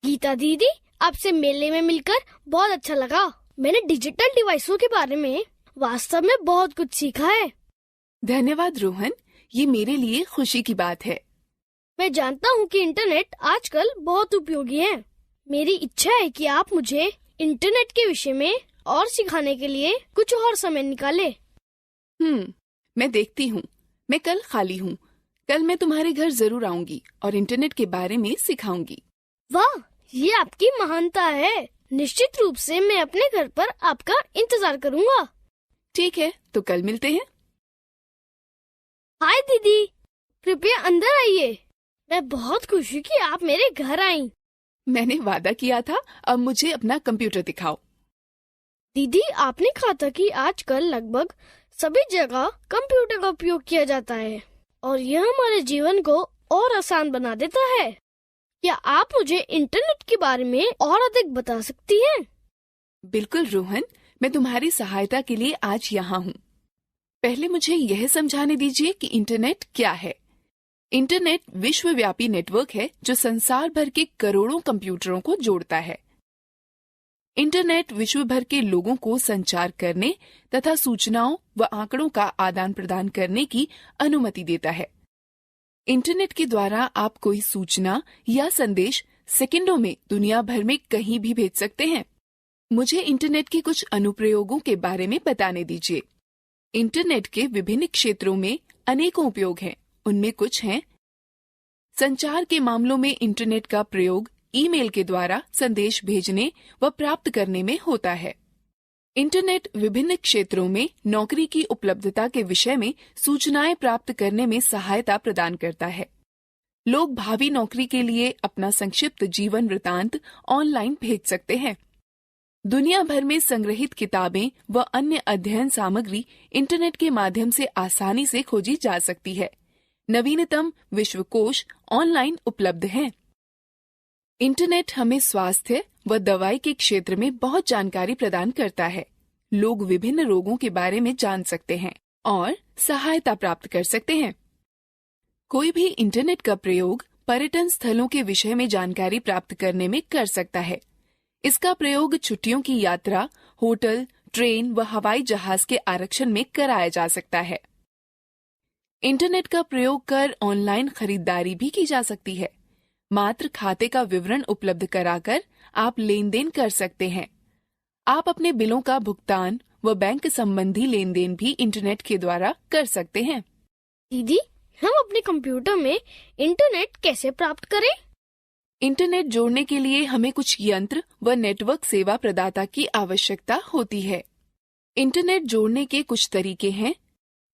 गीता दीदी, आपसे मेले में मिलकर बहुत अच्छा लगा। मैंने डिजिटल डिवाइसों के बारे में वास्तव में बहुत कुछ सीखा है। धन्यवाद रोहन, ये मेरे लिए खुशी की बात है। मैं जानता हूँ कि इंटरनेट आजकल बहुत उपयोगी है। मेरी इच्छा है कि आप मुझे इंटरनेट के विषय में और सिखाने के लिए कुछ और समय निकाले। मैं देखती हूँ। मैं कल खाली हूँ। कल मैं तुम्हारे घर जरूर आऊंगी और इंटरनेट के बारे में सिखाऊंगी। वाह, ये आपकी महानता है। निश्चित रूप से मैं अपने घर पर आपका इंतजार करूँगा। ठीक है, तो कल मिलते हैं। हाय दीदी, कृपया अंदर आइए। मैं बहुत खुश हूँ कि आप मेरे घर आईं। मैंने वादा किया था, अब मुझे अपना कंप्यूटर दिखाओ। दीदी, आपने कहा था कि आजकल लगभग सभी जगह कंप्यूटर का उपयोग किया जाता है और यह हमारे जीवन को और आसान बना देता है। क्या आप मुझे इंटरनेट के बारे में और अधिक बता सकती हैं? बिल्कुल रोहन, मैं तुम्हारी सहायता के लिए आज यहाँ हूँ। पहले मुझे यह समझाने दीजिए कि इंटरनेट क्या है। इंटरनेट विश्वव्यापी नेटवर्क है जो संसार भर के करोड़ों कंप्यूटरों को जोड़ता है। इंटरनेट विश्व भर के लोगों को संचार करने तथा सूचनाओं व आंकड़ों का आदान प्रदान करने की अनुमति देता है। इंटरनेट के द्वारा आप कोई सूचना या संदेश सेकंडों में दुनिया भर में कहीं भी भेज सकते हैं। मुझे इंटरनेट के कुछ अनुप्रयोगों के बारे में बताने दीजिए। इंटरनेट के विभिन्न क्षेत्रों में अनेकों उपयोग हैं। उनमें कुछ हैं: संचार के मामलों में इंटरनेट का प्रयोग ईमेल के द्वारा संदेश भेजने व प्राप्त करने में होता है। इंटरनेट विभिन्न क्षेत्रों में नौकरी की उपलब्धता के विषय में सूचनाएं प्राप्त करने में सहायता प्रदान करता है। लोग भावी नौकरी के लिए अपना संक्षिप्त जीवन वृतांत ऑनलाइन भेज सकते हैं। दुनिया भर में संग्रहित किताबें व अन्य अध्ययन सामग्री इंटरनेट के माध्यम से आसानी से खोजी जा सकती है। नवीनतम विश्वकोश ऑनलाइन उपलब्ध हैं। इंटरनेट हमें स्वास्थ्य व दवाई के क्षेत्र में बहुत जानकारी प्रदान करता है। लोग विभिन्न रोगों के बारे में जान सकते हैं और सहायता प्राप्त कर सकते हैं। कोई भी इंटरनेट का प्रयोग पर्यटन स्थलों के विषय में जानकारी प्राप्त करने में कर सकता है। इसका प्रयोग छुट्टियों की यात्रा, होटल, ट्रेन व हवाई जहाज के आरक्षण में कराया जा सकता है। इंटरनेट का प्रयोग कर ऑनलाइन खरीदारी भी की जा सकती है। मात्र खाते का विवरण उपलब्ध कराकर आप लेन देन कर सकते हैं। आप अपने बिलों का भुगतान व बैंक संबंधी लेन देन भी इंटरनेट के द्वारा कर सकते हैं। दीदी, हम अपने कंप्यूटर में इंटरनेट कैसे प्राप्त करें? इंटरनेट जोड़ने के लिए हमें कुछ यंत्र व नेटवर्क सेवा प्रदाता की आवश्यकता होती है। इंटरनेट जोड़ने के कुछ तरीके हैं: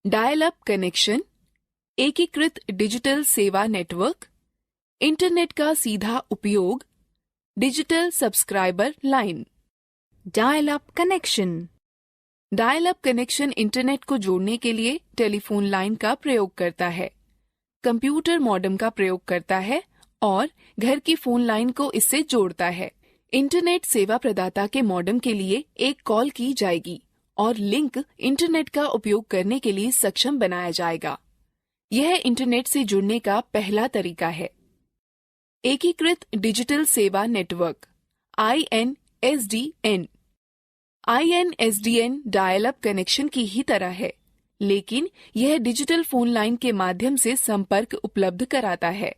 डायल अप कनेक्शन, एकीकृत डिजिटल सेवा नेटवर्क, इंटरनेट का सीधा उपयोग, digital subscriber line. Dial up connection. Dial up connection internet को जोड़ने के लिए टेलीफोन लाइन का प्रयोग करता है, कंप्यूटर मॉडेम का प्रयोग करता है और घर की फोन लाइन को इससे जोड़ता है। इंटरनेट सेवा प्रदाता के मॉडेम के लिए एक कॉल की जाएगी और लिंक इंटरनेट का उपयोग करने के लिए सक्षम बनाया जाएगा। यह इंटरनेट से जुड़ने का पहला तरीका है। एकीकृत डिजिटल सेवा network INSDN। INSDN dial up connection की ही तरह है, लेकिन यह डिजिटल फोन लाइन के माध्यम से संपर्क उपलब्ध कराता है।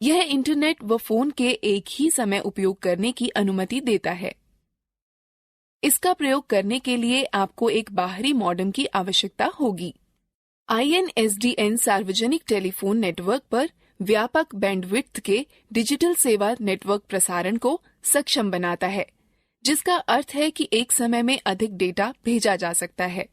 यह इंटरनेट व फोन के एक ही समय उपयोग करने की अनुमति देता है। इसका प्रयोग करने के लिए आपको एक बाहरी मॉडेम की आवश्यकता होगी। INSDN सार्वजनिक टेलीफोन नेटवर्क पर व्यापक बैंडविड्थ के डिजिटल सेवा नेटवर्क प्रसारण को सक्षम बनाता है, जिसका अर्थ है कि एक समय में अधिक डेटा भेजा जा सकता है।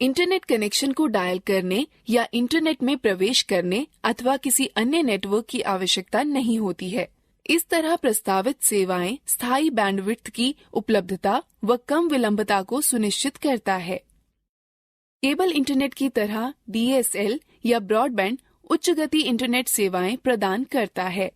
इंटरनेट कनेक्शन को डायल करने या इंटरनेट में प्रवेश करने अथवा किसी अन्य नेटवर्क की आवश्यकता नहीं होती है। इस तरह प्रस्तावित सेवाएं स्थायी बैंडविड्थ की उपलब्धता व कम विलंबता को सुनिश्चित करता है। केबल इंटरनेट की तरह DSL या ब्रॉडबैंड उच्च गति इंटरनेट सेवाएं प्रदान करता है।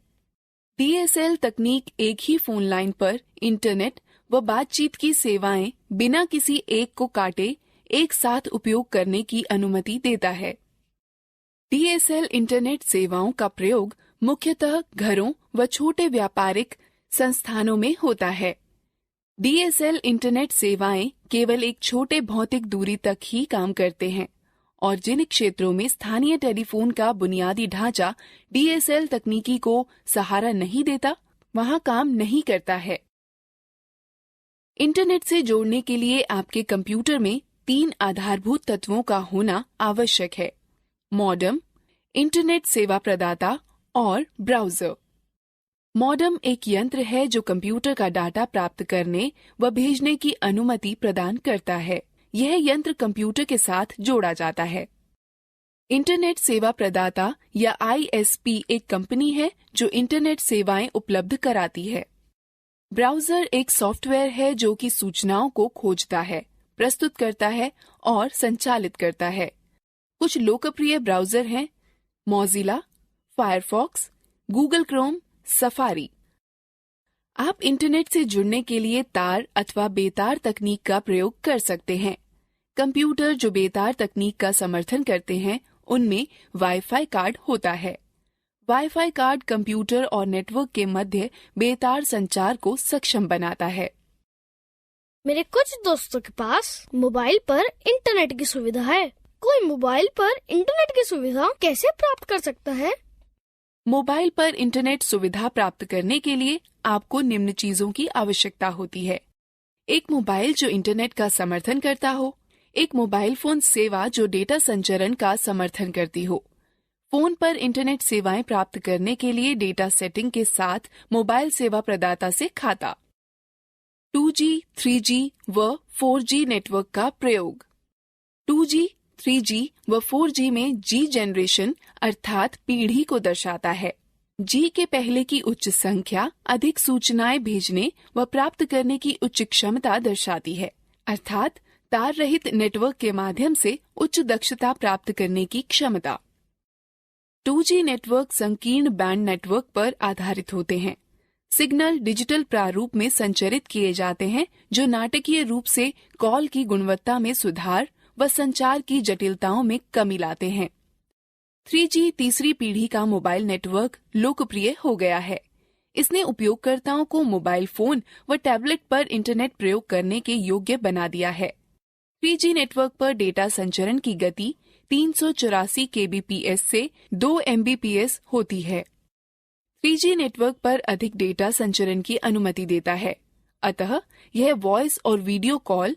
DSL तकनीक एक ही फोन लाइन पर इंटरनेट व बातचीत की सेवाएं बिना किसी एक को काटे एक साथ उपयोग करने की अनुमति देता है। DSL इंटरनेट सेवाओं का प्रयोग मुख्यतः घरों व छोटे व्यापारिक संस्थानों में होता है। DSL इंटरनेट सेवाएं केवल एक छोटे भौतिक दूरी तक ही काम करते हैं और जिन क्षेत्रों में स्थानीय टेलीफोन का बुनियादी ढांचा DSL तकनीकी को सहारा नहीं देता, वहां काम नहीं करता है। इंटरनेट से जोड़ने के लिए आपके कंप्यूटर में 3 आधारभूत तत्वों का होना आवश्यक है: मॉडेम, इंटरनेट सेवा प्रदाता और ब्राउजर। मॉडेम एक यंत्र है जो कंप्यूटर का डाटा प्राप्त करने व भेजने की अनुमति प्रदान करता है। यह यंत्र कंप्यूटर के साथ जोड़ा जाता है। इंटरनेट सेवा प्रदाता या ISP एक कंपनी है जो इंटरनेट सेवाएं उपलब्ध कराती है। ब्राउजर एक सॉफ्टवेयर है जो कि सूचनाओं को खोजता है, प्रस्तुत करता है और संचालित करता है। कुछ लोकप्रिय ब्राउजर हैं: Mozilla, Firefox, Google Chrome, safari. आप इंटरनेट से जुड़ने के लिए तार अथवा बेतार तकनीक का प्रयोग कर सकते हैं। कंप्यूटर जो बेतार तकनीक का समर्थन करते हैं, उनमें वाईफाई कार्ड होता है। वाईफाई कार्ड कंप्यूटर और नेटवर्क के मध्य बेतार संचार को सक्षम बनाता है। मेरे कुछ दोस्तों के पास मोबाइल पर इंटरनेट की सुविधा है। कोई मोबाइल पर इंटरनेट की सुविधा कैसे प्राप्त कर सकता है? मोबाइल पर इंटरनेट सुविधा प्राप्त करने के लिए आपको निम्न चीजों की आवश्यकता होती है: एक मोबाइल जो इंटरनेट का समर्थन करता हो, एक मोबाइल फोन सेवा जो डेटा संचरण का समर्थन करती हो, फोन पर इंटरनेट सेवाएं प्राप्त करने के लिए डेटा सेटिंग के साथ मोबाइल सेवा प्रदाता से खाता, 2G, 3G व 4G नेटवर्क का प्रयोग। 2G, 3G व 4G में G जनरेशन अर्थात पीढ़ी को दर्शाता है। G के पहले की उच्च संख्या अधिक सूचनाएं भेजने व प्राप्त करने की उच्च क्षमता दर्शाती है, अर्थात तार रहित नेटवर्क के माध्यम से उच्च दक्षता प्राप्त करने की क्षमता। 2G नेटवर्क संकीर्ण बैंड नेटवर्क पर आधारित होते हैं। सिग्नल डिजिटल प्रारूप में संचरित किए जाते हैं जो नाटकीय रूप से कॉल की गुणवत्ता में सुधार व संचार की जटिलताओं में कमी लाते हैं। 3G तीसरी पीढ़ी का मोबाइल नेटवर्क लोकप्रिय हो गया है। इसने उपयोगकर्ताओं को मोबाइल फोन व टैबलेट पर इंटरनेट प्रयोग करने के योग्य बना दिया है। 3G नेटवर्क पर डेटा संचरण की गति 384 kbps से 2 mbps होती है। 3G नेटवर्क पर अधिक डेटा संचरण की अनुमति देता है, अतः यह वॉइस और वीडियो कॉल,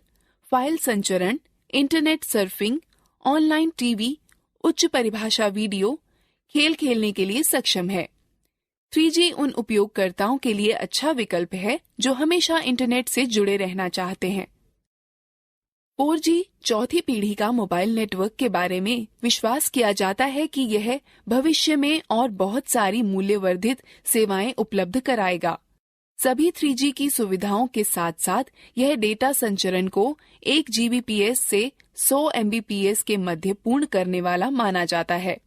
फाइल संचरण, इंटरनेट सर्फिंग, ऑनलाइन टीवी, उच्च परिभाषा वीडियो, खेल खेलने के लिए सक्षम है। 3G उन उपयोगकर्ताओं के लिए अच्छा विकल्प है जो हमेशा इंटरनेट से जुड़े रहना चाहते हैं। 4G चौथी पीढ़ी का मोबाइल नेटवर्क के बारे में विश्वास किया जाता है कि यह भविष्य में और बहुत सारी मूल्यवर्धित सेवाएं उपलब्ध कराएगा। सभी 3G की सुविधाओं के साथ साथ यह डेटा संचरण को 1 Gbps से 100 Mbps के मध्य पूर्ण करने वाला माना जाता है।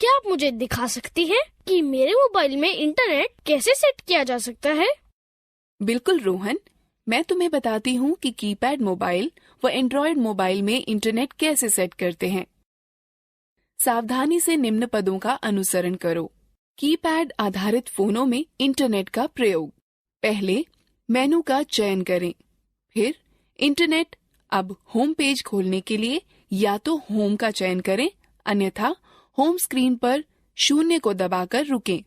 क्या आप मुझे दिखा सकती हैं कि मेरे मोबाइल में इंटरनेट कैसे सेट किया जा सकता है? बिल्कुल रोहन, मैं तुम्हें बताती हूँ कि कीपैड मोबाइल व एंड्रॉयड मोबाइल में इंटरनेट कैसे सेट करते हैं। सावधानी से निम्न पदों का अनुसरण करो। कीपैड आधारित फोनों में इंटरनेट का प्रयोग। पहले मेनू का चयन करें, फिर इंटरनेट। अब होम पेज खोलने के लिए या तो होम का चयन करें, अन्यथा होम स्क्रीन पर 0 को दबाकर रुकें।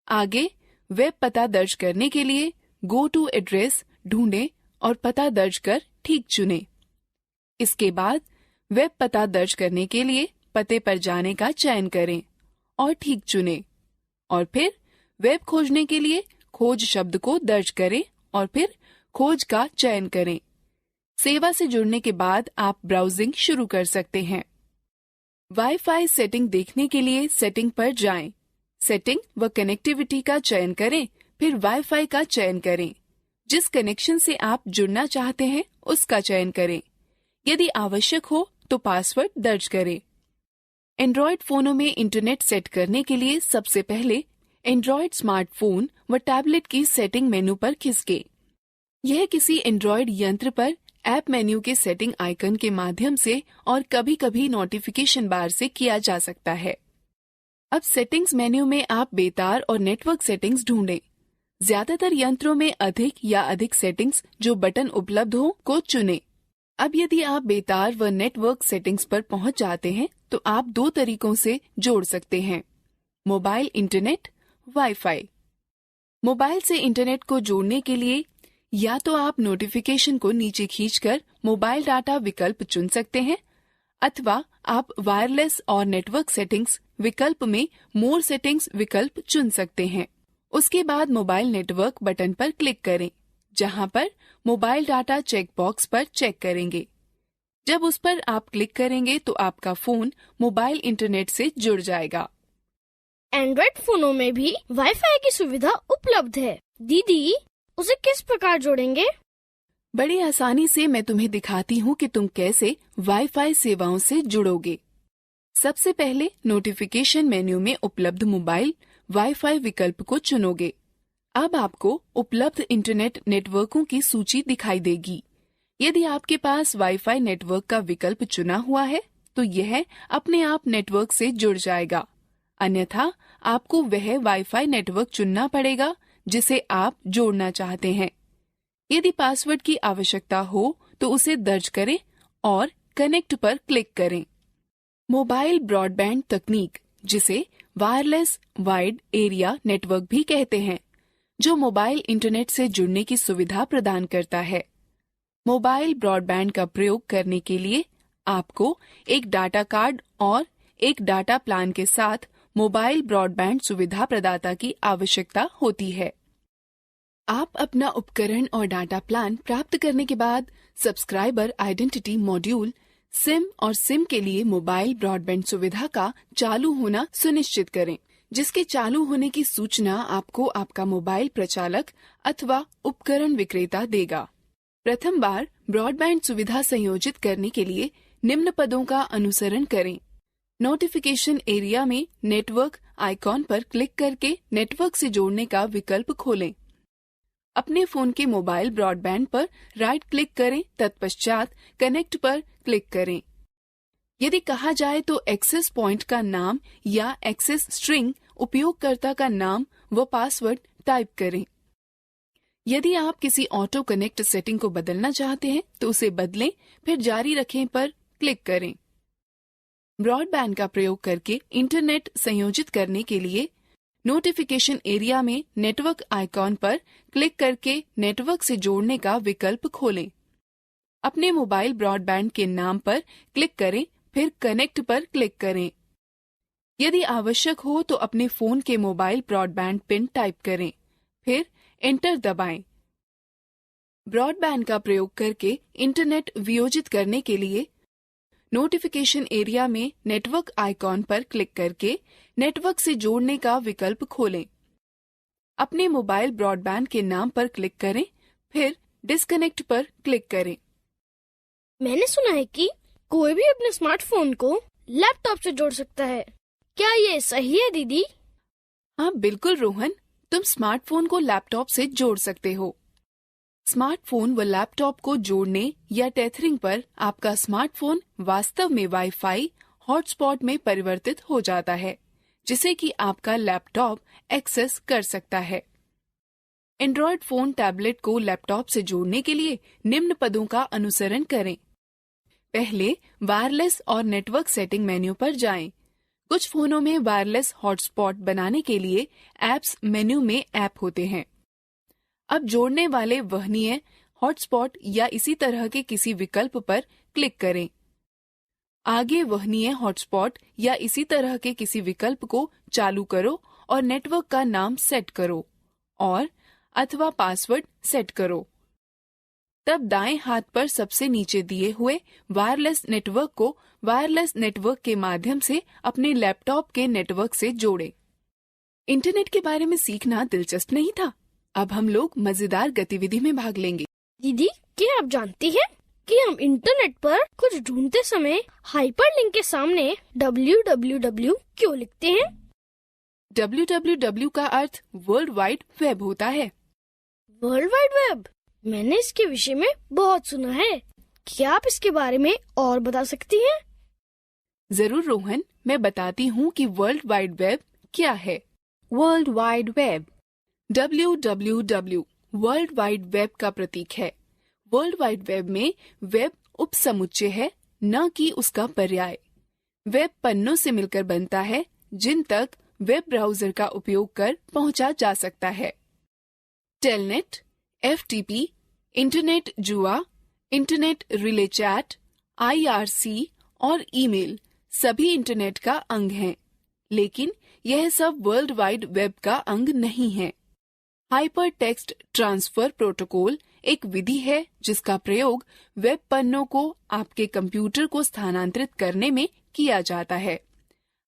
आगे वेब पता दर्ज करने के लिए गो टू एड्रेस ढूंढें और पता दर्ज कर ठीक चुनें। इसके बाद वेब पता दर्ज करने के लिए पते पर जाने का चयन करें और ठीक चुनें, और फिर वेब खोजने के लिए खोज शब्द को दर्ज करें और फिर खोज का चयन करें। सेवा से जुड़ने के बाद आप ब्राउजिंग शुरू कर सकते हैं। वाईफाई सेटिंग देखने के लिए सेटिंग पर जाएं। सेटिंग व कनेक्टिविटी का चयन करें, फिर वाईफाई का चयन करें। जिस कनेक्शन से आप जुड़ना चाहते हैं उसका चयन करें। यदि आवश्यक हो तो पासवर्ड दर्ज करें। एंड्रॉयड फोनों में इंटरनेट सेट करने के लिए सबसे पहले एंड्रॉयड स्मार्टफोन व टैबलेट की सेटिंग मेनू पर खिसके। यह किसी एंड्रॉयड यंत्र पर ऐप मेन्यू के सेटिंग आइकन के माध्यम से और कभी-कभी नोटिफिकेशन बार से किया जा सकता है। अब सेटिंग्स मेन्यू में आप बेतार और नेटवर्क सेटिंग्स ढूंढें। ज्यादातर यंत्रों में अधिक सेटिंग्स जो बटन उपलब्ध हो को चुनें। अब यदि आप बेतार व नेटवर्क सेटिंग्स पर पहुंच जाते हैं तो आप दो तरीकों से जोड़ सकते हैं: मोबाइल इंटरनेट, वाईफाई। मोबाइल से इंटरनेट को जोड़ने के लिए या तो आप नोटिफिकेशन को नीचे खींचकर मोबाइल डाटा विकल्प चुन सकते हैं, अथवा आप वायरलेस और नेटवर्क सेटिंग्स विकल्प में मोर सेटिंग्स विकल्प चुन सकते हैं। उसके बाद मोबाइल नेटवर्क बटन पर क्लिक करें, जहां पर मोबाइल डाटा चेक बॉक्स पर चेक करेंगे। जब उस पर आप क्लिक करेंगे तो आपका फोन मोबाइल इंटरनेट से जुड़ जाएगा। एंड्रॉइड फोनों में भी वाईफाई की सुविधा उपलब्ध है। दीदी, उसे किस प्रकार जोड़ेंगे? बड़ी आसानी से मैं तुम्हें दिखाती हूँ कि तुम कैसे वाईफाई सेवाओं से जुड़ोगे। सबसे पहले नोटिफिकेशन मेन्यू में उपलब्ध मोबाइल वाईफाई विकल्प को चुनोगे। अब आपको उपलब्ध इंटरनेट नेटवर्कों की सूची दिखाई देगी। यदि आपके पास वाईफाई नेटवर्क का विकल्प चुना हुआ है तो यह अपने आप नेटवर्क से जुड़ जाएगा, अन्यथा आपको वह वाईफाई नेटवर्क चुनना पड़ेगा जिसे आप जोड़ना चाहते हैं। यदि पासवर्ड की आवश्यकता हो तो उसे दर्ज करें और कनेक्ट पर क्लिक करें। मोबाइल ब्रॉडबैंड तकनीक, जिसे वायरलेस वाइड एरिया नेटवर्क भी कहते हैं, जो मोबाइल इंटरनेट से जुड़ने की सुविधा प्रदान करता है। मोबाइल ब्रॉडबैंड का प्रयोग करने के लिए आपको एक डाटा कार्ड और एक डाटा प्लान के साथ मोबाइल ब्रॉडबैंड सुविधा प्रदाता की आवश्यकता होती है। आप अपना उपकरण और डाटा प्लान प्राप्त करने के बाद सब्सक्राइबर आइडेंटिटी मॉड्यूल सिम और सिम के लिए मोबाइल ब्रॉडबैंड सुविधा का चालू होना सुनिश्चित करें, जिसके चालू होने की सूचना आपको आपका मोबाइल प्रचालक अथवा उपकरण विक्रेता देगा। प्रथम बार ब्रॉडबैंड सुविधा संयोजित करने के लिए निम्न पदों का अनुसरण करें। नोटिफिकेशन एरिया में नेटवर्क आइकॉन पर क्लिक करके नेटवर्क से जोड़ने का विकल्प खोलें। अपने फोन के मोबाइल ब्रॉडबैंड पर राइट क्लिक करें, तत्पश्चात कनेक्ट पर क्लिक करें। यदि कहा जाए तो एक्सेस पॉइंट का नाम या एक्सेस स्ट्रिंग उपयोगकर्ता का नाम व पासवर्ड टाइप करें। यदि आप किसी ऑटो कनेक्ट सेटिंग को बदलना चाहते हैं तो उसे बदलें, फिर जारी रखें पर क्लिक करें। ब्रॉडबैंड का प्रयोग करके इंटरनेट संयोजित करने के लिए नोटिफिकेशन एरिया में नेटवर्क आइकॉन पर क्लिक करके नेटवर्क से जोड़ने का विकल्प खोलें। अपने मोबाइल ब्रॉडबैंड के नाम पर क्लिक करें, फिर कनेक्ट पर क्लिक करें। यदि आवश्यक हो तो अपने फोन के मोबाइल ब्रॉडबैंड पिन टाइप करें, फिर एंटर दबाएं। ब्रॉडबैंड का प्रयोग करके इंटरनेट वियोजित करने के लिए नोटिफिकेशन एरिया में नेटवर्क आइकॉन पर क्लिक करके नेटवर्क से जोड़ने का विकल्प खोलें। अपने मोबाइल ब्रॉडबैंड के नाम पर क्लिक करें, फिर डिस्कनेक्ट पर क्लिक करें। मैंने सुना है कि कोई भी अपने स्मार्टफोन को लैपटॉप से जोड़ सकता है। क्या ये सही है दीदी? हाँ बिल्कुल रोहन, तुम स्मार्टफोन को लैपटॉप से जोड़ सकते हो। स्मार्टफोन व लैपटॉप को जोड़ने या टेथरिंग पर आपका स्मार्टफोन वास्तव में वाईफाई हॉटस्पॉट में परिवर्तित हो जाता है, जिसे कि आपका लैपटॉप एक्सेस कर सकता है। एंड्रॉयड फोन टैबलेट को लैपटॉप से जोड़ने के लिए निम्न पदों का अनुसरण करें। पहले वायरलेस और नेटवर्क सेटिंग मेन्यू पर जाएं। कुछ फोनों में वायरलेस हॉटस्पॉट बनाने के लिए ऐप्स मेन्यू में ऐप होते हैं। अब जोड़ने वाले वहनीय हॉटस्पॉट या इसी तरह के किसी विकल्प पर क्लिक करें। आगे वहनीय हॉटस्पॉट या इसी तरह के किसी विकल्प को चालू करो और नेटवर्क का नाम सेट करो और अथवा पासवर्ड सेट करो। तब दाएं हाथ पर सबसे नीचे दिए हुए वायरलेस नेटवर्क को वायरलेस नेटवर्क के माध्यम से अपने लैपटॉप के नेटवर्क से जोड़ें। इंटरनेट के बारे में सीखना दिलचस्प नहीं था? अब हम लोग मजेदार गतिविधि में भाग लेंगे। दीदी, क्या आप जानती हैं कि हम इंटरनेट पर कुछ ढूंढते समय हाइपरलिंक के सामने www क्यों लिखते हैं? www का अर्थ वर्ल्ड वाइड वेब होता है। वर्ल्ड वाइड वेब, मैंने इसके विषय में बहुत सुना है। क्या आप इसके बारे में और बता सकती हैं? जरूर रोहन, मैं बताती हूँ कि वर्ल्ड वाइड वेब क्या है। World Wide Web. www world wide web का प्रतीक है। वर्ल्ड वाइड वेब में वेब उपसमुच्चय है, न कि उसका पर्याय। वेब पन्नों से मिलकर बनता है जिन तक वेब ब्राउजर का उपयोग कर पहुंचा जा सकता है। टेलनेट, FTP, इंटरनेट जुआ, इंटरनेट रिले चैट, IRC और ईमेल सभी इंटरनेट का अंग हैं, लेकिन यह सब वर्ल्ड वाइड वेब का अंग नहीं है। हाइपर टेक्स्ट ट्रांसफर प्रोटोकॉल एक विधि है जिसका प्रयोग वेब पन्नों को आपके कंप्यूटर को स्थानांतरित करने में किया जाता है।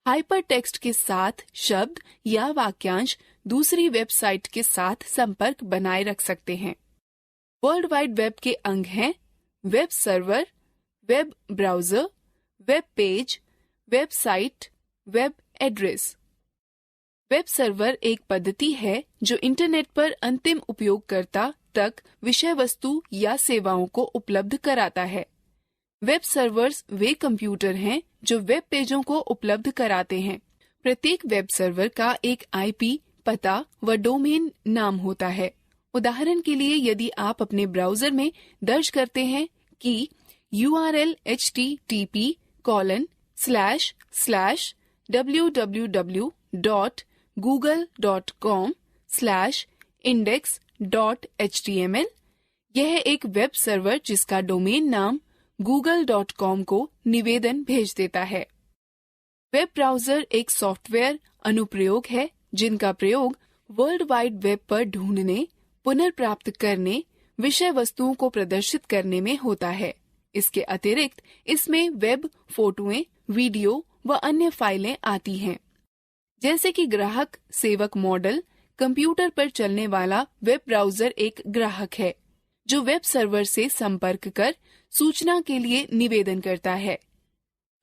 हाइपर टेक्स्ट के साथ शब्द या वाक्यांश दूसरी वेबसाइट के साथ संपर्क बनाए रख सकते हैं। वर्ल्ड वाइड वेब के अंग हैं web server, web browser, web page, website, web address. Web server एक पद्धति है जो इंटरनेट पर अंतिम उपयोगकर्ता तक विषय वस्तु या सेवाओं को उपलब्ध कराता है। वेब सर्वर्स वे कंप्यूटर हैं जो वेब पेजों को उपलब्ध कराते हैं। प्रत्येक वेब सर्वर का एक IP पता व डोमेन नाम होता है। उदाहरण के लिए, यदि आप अपने ब्राउजर में दर्ज करते हैं कि URL http://www.google.com/index.html, यह एक वेब सर्वर जिसका डोमेन नाम google.com को निवेदन भेज देता है। वेब ब्राउजर एक सॉफ्टवेयर अनुप्रयोग है जिनका प्रयोग वर्ल्ड वाइड वेब पर ढूंढने, पुनर्प्राप्त करने, विषय वस्तुओं को प्रदर्शित करने में होता है। इसके अतिरिक्त इसमें वेब फोटोएं, वीडियो व अन्य फाइलें आती हैं। जैसे कि ग्राहक सेवक मॉडल, कंप्यूटर पर चलने वाला वेब ब्राउजर एक ग्राहक है जो वेब सर्वर से संपर्क कर सूचना के लिए निवेदन करता है।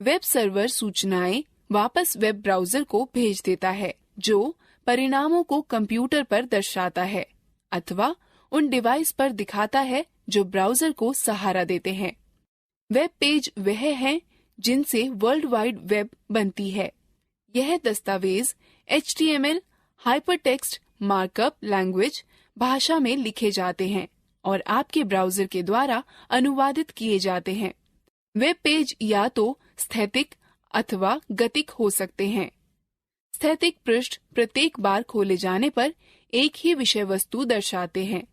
वेब सर्वर सूचनाएं वापस वेब ब्राउजर को भेज देता है जो परिणामों को कंप्यूटर पर दर्शाता है अथवा उन डिवाइस पर दिखाता है जो ब्राउजर को सहारा देते हैं। वेब पेज वह है जिनसे वर्ल्ड वाइड वेब बनती है। यह दस्तावेज HTML हाइपरटेक्स्ट मार्कअप लैंग्वेज भाषा में लिखे जाते हैं और आपके ब्राउजर के द्वारा अनुवादित किए जाते हैं। वेब पेज या तो स्थैतिक अथवा गतिक हो सकते हैं। स्थैतिक पृष्ठ प्रत्येक बार खोले जाने पर एक ही विषय वस्तु दर्शाते हैं।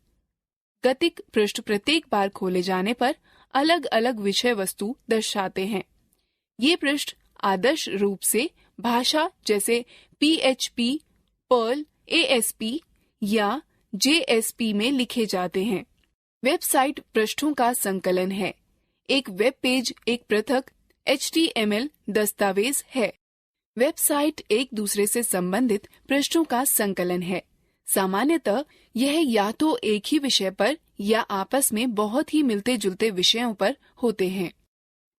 गतिक पृष्ठ प्रत्येक बार खोले जाने पर अलग अलग विषय वस्तु दर्शाते हैं। ये पृष्ठ आदर्श रूप से भाषा जैसे PHP, पर्ल, ASP या JSP में लिखे जाते हैं। वेबसाइट पृष्ठों का संकलन है। एक वेब पेज एक पृथक HTML दस्तावेज है। वेबसाइट एक दूसरे से संबंधित पृष्ठों का संकलन है। सामान्यतः यह या तो एक ही विषय पर या आपस में बहुत ही मिलते जुलते विषयों पर होते हैं।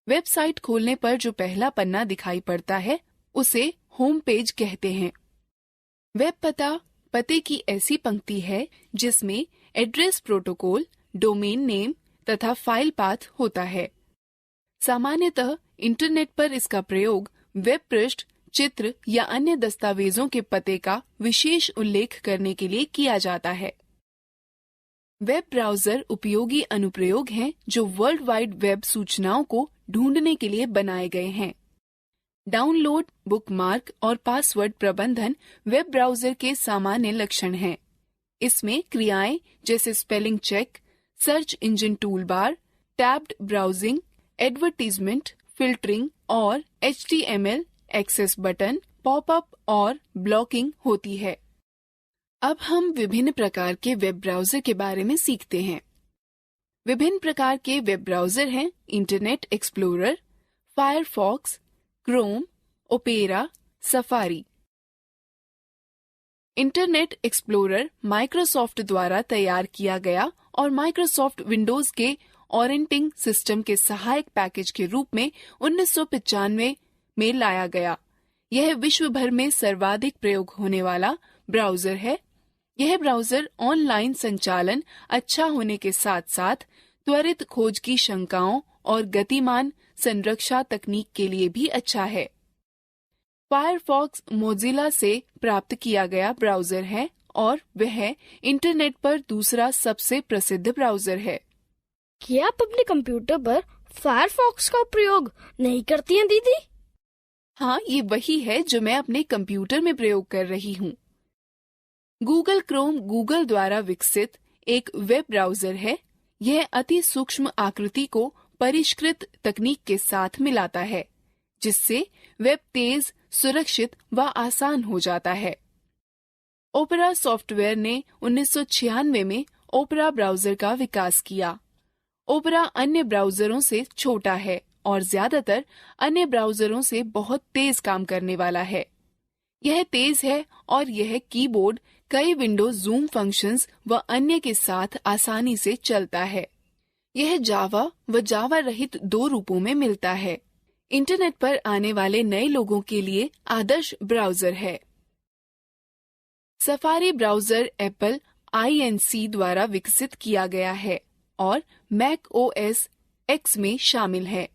वेबसाइट खोलने पर जो पहला पन्ना दिखाई पड़ता है उसे होम पेज कहते हैं। वेब पते की ऐसी पंक्ति है जिसमें एड्रेस प्रोटोकॉल, डोमेन नेम तथा फाइल पाथ होता है। सामान्यतः इंटरनेट पर इसका प्रयोग वेब पृष्ठ, चित्र या अन्य दस्तावेजों के पते का विशेष उल्लेख करने के लिए किया जाता है। वेब ब्राउजर उपयोगी अनुप्रयोग हैं जो वर्ल्ड वाइड वेब सूचनाओं को ढूंढने के लिए बनाए गए हैं। डाउनलोड, बुकमार्क और पासवर्ड प्रबंधन वेब ब्राउजर के सामान्य लक्षण हैं। इसमें क्रियाएं जैसे spelling check, search engine toolbar, tabbed browsing, advertisement, filtering और HTML एक्सेस बटन, पॉपअप और ब्लॉकिंग होती है। अब हम विभिन्न प्रकार के वेब ब्राउजर के बारे में सीखते हैं। विभिन्न प्रकार के वेब ब्राउजर हैं internet explorer, Firefox, Chrome, opera, safari. Internet explorer Microsoft द्वारा तैयार किया गया और माइक्रोसॉफ्ट विंडोज के ऑपरेटिंग सिस्टम के सहायक पैकेज के रूप में 1995 में लाया गया। यह विश्व भर में सर्वाधिक प्रयोग होने वाला ब्राउजर है। यह ब्राउजर ऑनलाइन संचालन अच्छा होने के साथ साथ त्वरित खोज की शंकाओं और गतिमान संरक्षा तकनीक के लिए भी अच्छा है। फायरफॉक्स मोजिला से प्राप्त किया गया ब्राउजर है और वह इंटरनेट पर दूसरा सबसे प्रसिद्ध ब्राउजर है। क्या आप अपने कंप्यूटर पर फायरफॉक्स का प्रयोग नहीं करती हैं दीदी? हाँ, ये वही है जो मैं अपने कंप्यूटर में प्रयोग कर रही हूँ। गूगल क्रोम गूगल द्वारा विकसित एक वेब ब्राउजर है। यह अति सूक्ष्म आकृति को परिष्कृत तकनीक के साथ मिलाता है, जिससे वेब तेज, सुरक्षित व आसान हो जाता है। ओपेरा सॉफ्टवेयर ने 1996 में ओपेरा ब्राउजर का विकास किया। ओपेरा अन्य ब्राउजरों से छोटा है और ज्यादातर अन्य ब्राउजरों से बहुत तेज काम करने वाला है। यह तेज है और यह कीबोर्ड, कई विंडो जूम फंक्शंस व अन्य के साथ आसानी से चलता है। यह जावा व जावा रहित दो रूपों में मिलता है। इंटरनेट पर आने वाले नए लोगों के लिए आदर्श ब्राउजर है। सफारी ब्राउजर एप्पल INC द्वारा विकसित किया गया है और मैक OS X में शामिल है।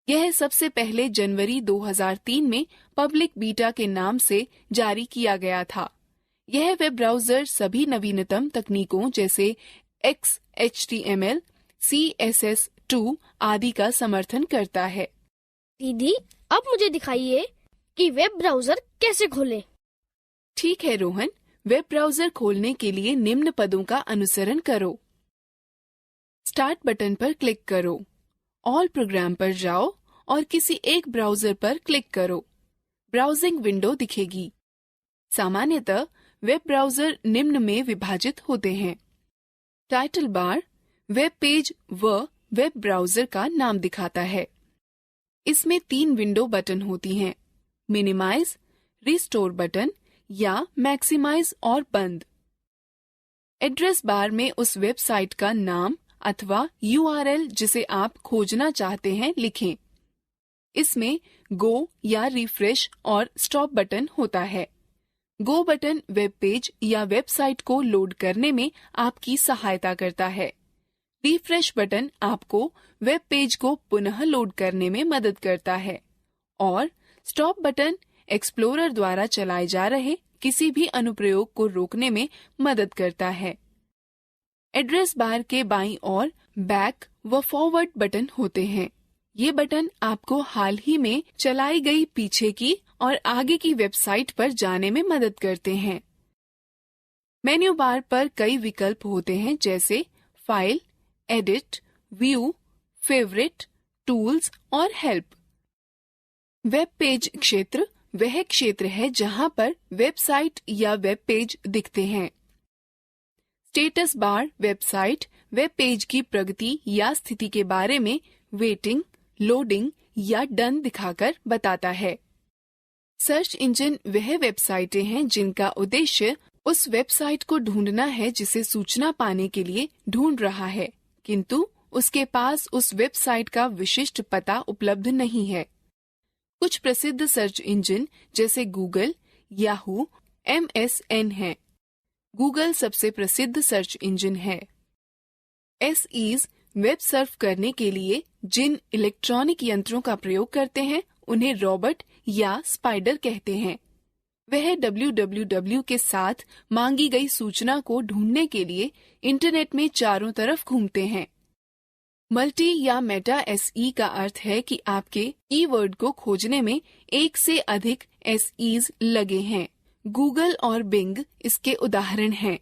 यह सबसे पहले जनवरी 2003 में पब्लिक बीटा के नाम से जारी किया गया था। यह वेब ब्राउजर सभी नवीनतम तकनीकों जैसे XHTML, CSS2 आदि का समर्थन करता है। दीदी, अब मुझे दिखाइए कि वेब ब्राउजर कैसे खोलें। ठीक है रोहन, वेब ब्राउजर खोलने के लिए निम्न पदों का अनुसरण करो। स्टार्ट बटन पर क्लिक करो, ऑल प्रोग्राम पर जाओ और किसी एक ब्राउजर पर क्लिक करो। ब्राउजिंग विंडो दिखेगी। सामान्यतः वेब ब्राउजर निम्न में विभाजित होते हैं। टाइटल बार वेब पेज व वेब ब्राउजर का नाम दिखाता है। इसमें 3 विंडो बटन होती हैं, मिनिमाइज, रिस्टोर बटन या मैक्सिमाइज और बंद। एड्रेस बार में उस वेबसाइट का नाम अथवा URL जिसे आप खोजना चाहते हैं लिखें। इसमें गो या रिफ्रेश और स्टॉप बटन होता है। गो बटन वेब पेज या वेबसाइट को लोड करने में आपकी सहायता करता है। रिफ्रेश बटन आपको वेब पेज को पुनः लोड करने में मदद करता है और स्टॉप बटन एक्सप्लोरर द्वारा चलाए जा रहे किसी भी अनुप्रयोग को रोकने में मदद करता है। एड्रेस बार के बाईं ओर बैक व फॉरवर्ड बटन होते हैं। ये बटन आपको हाल ही में चलाई गई पीछे की और आगे की वेबसाइट पर जाने में मदद करते हैं। मेन्यू बार पर कई विकल्प होते हैं जैसे file, edit, view, favourite, tools और हेल्प। वेब पेज क्षेत्र वह क्षेत्र है जहां पर वेबसाइट या वेब पेज दिखते हैं। Status bar website, web page की प्रगति या स्थिति के बारे में वेटिंग, लोडिंग या डन दिखाकर बताता है। सर्च इंजन वह वेबसाइटें हैं जिनका उद्देश्य उस वेबसाइट को ढूंढना है जिसे सूचना पाने के लिए ढूंढ रहा है, किंतु उसके पास उस वेबसाइट का विशिष्ट पता उपलब्ध नहीं है। कुछ प्रसिद्ध सर्च इंजन जैसे गूगल, याहू, MSN हैं। गूगल सबसे प्रसिद्ध सर्च इंजन है। SEs वेब सर्फ करने के लिए जिन इलेक्ट्रॉनिक यंत्रों का प्रयोग करते हैं उन्हें रॉबर्ट या स्पाइडर कहते हैं। वह www के साथ मांगी गई सूचना को ढूंढने के लिए इंटरनेट में चारों तरफ घूमते हैं। मल्टी या मेटा SE का अर्थ है कि आपके कीवर्ड को खोजने में एक से अधिक SEs लगे हैं। गूगल और बिंग इसके उदाहरण हैं।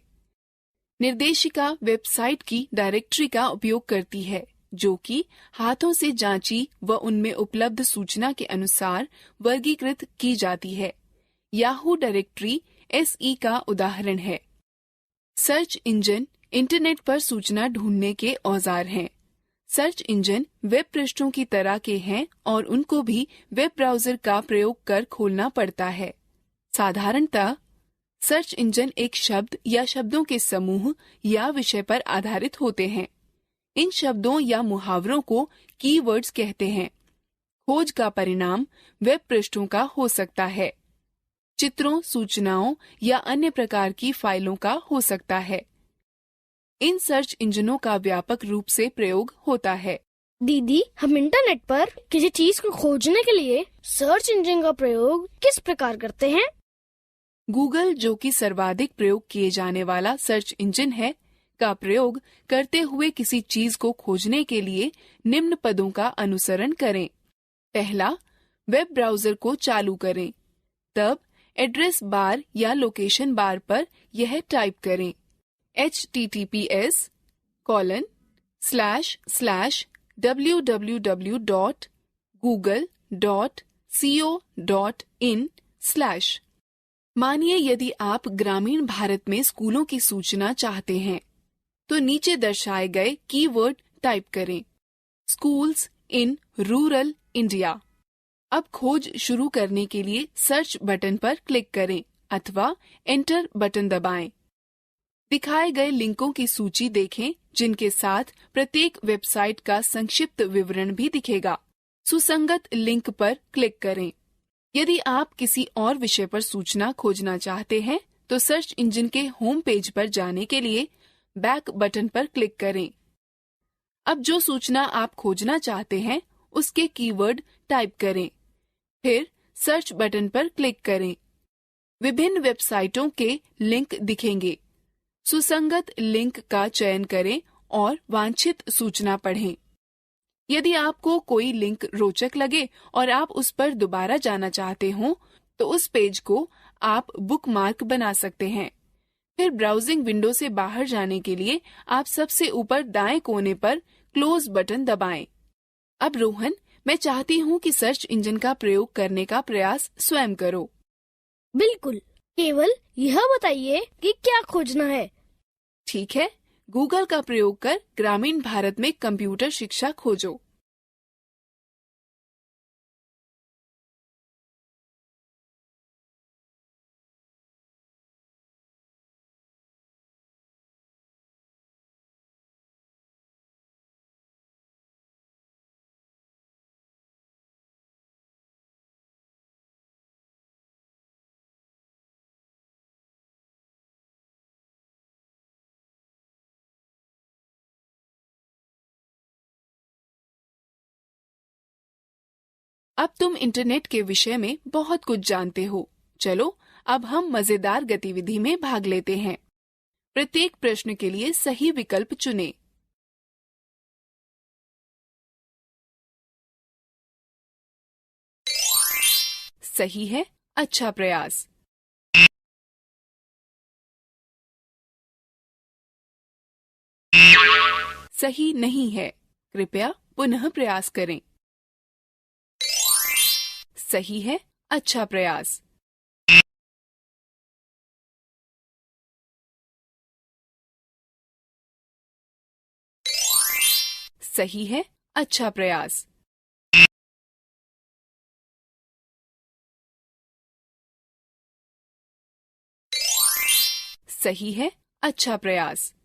निर्देशिका वेबसाइट की डायरेक्टरी का उपयोग करती है जो कि हाथों से जांची व उनमें उपलब्ध सूचना के अनुसार वर्गीकृत की जाती है। याहू डायरेक्टरी SE का उदाहरण है। सर्च इंजन इंटरनेट पर सूचना ढूंढने के औजार हैं। सर्च इंजन वेब पृष्ठों की तरह के हैं और उनको भी वेब ब्राउजर का प्रयोग कर खोलना पड़ता है। साधारणतः सर्च इंजन एक शब्द या शब्दों के समूह या विषय पर आधारित होते हैं। इन शब्दों या मुहावरों को कीवर्ड्स कहते हैं। खोज का परिणाम वेब पृष्ठों का हो सकता है, चित्रों, सूचनाओं या अन्य प्रकार की फाइलों का हो सकता है। इन सर्च इंजनों का व्यापक रूप से प्रयोग होता है। दीदी, हम इंटरनेट पर किसी चीज को खोजने के लिए सर्च इंजन का प्रयोग किस प्रकार करते हैं? गूगल, जो कि सर्वाधिक प्रयोग किए जाने वाला सर्च इंजन है, का प्रयोग करते हुए किसी चीज को खोजने के लिए निम्न पदों का अनुसरण करें। पहला, वेब ब्राउजर को चालू करें। तब एड्रेस बार या लोकेशन बार पर यह टाइप करें https://www.google.co.in/। मानिए यदि आप ग्रामीण भारत में स्कूलों की सूचना चाहते हैं, तो नीचे दर्शाए गए कीवर्ड टाइप करें, स्कूल्स इन रूरल इंडिया। अब खोज शुरू करने के लिए सर्च बटन पर क्लिक करें अथवा एंटर बटन दबाएं। दिखाए गए लिंकों की सूची देखें, जिनके साथ प्रत्येक वेबसाइट का संक्षिप्त विवरण भी दिखेगा। सुसंगत लिंक पर क्लिक करें। यदि आप किसी और विषय पर सूचना खोजना चाहते हैं, तो सर्च इंजन के होम पेज पर जाने के लिए बैक बटन पर क्लिक करें। अब जो सूचना आप खोजना चाहते हैं, उसके कीवर्ड टाइप करें, फिर सर्च बटन पर क्लिक करें। विभिन्न वेबसाइटों के लिंक दिखेंगे। सुसंगत लिंक का चयन करें और वांछित सूचना पढ़ें। यदि आपको कोई लिंक रोचक लगे और आप उस पर दोबारा जाना चाहते हो, तो उस पेज को आप बुकमार्क बना सकते हैं। फिर ब्राउजिंग विंडो से बाहर जाने के लिए आप सबसे ऊपर दाएं कोने पर क्लोज बटन दबाएं। अब रोहन, मैं चाहती हूँ कि सर्च इंजन का प्रयोग करने का प्रयास स्वयं करो। बिल्कुल, केवल यह बताइए कि क्या खोजना है। ठीक है, गूगल का प्रयोग कर ग्रामीण भारत में कंप्यूटर शिक्षा खोजो। अब तुम इंटरनेट के विषय में बहुत कुछ जानते हो। चलो, अब हम मजेदार गतिविधि में भाग लेते हैं। प्रत्येक प्रश्न के लिए सही विकल्प चुनें। सही है, अच्छा प्रयास। सही नहीं है, कृपया पुनः प्रयास करें। सही है, अच्छा प्रयास। सही है, अच्छा प्रयास। सही है, अच्छा प्रयास।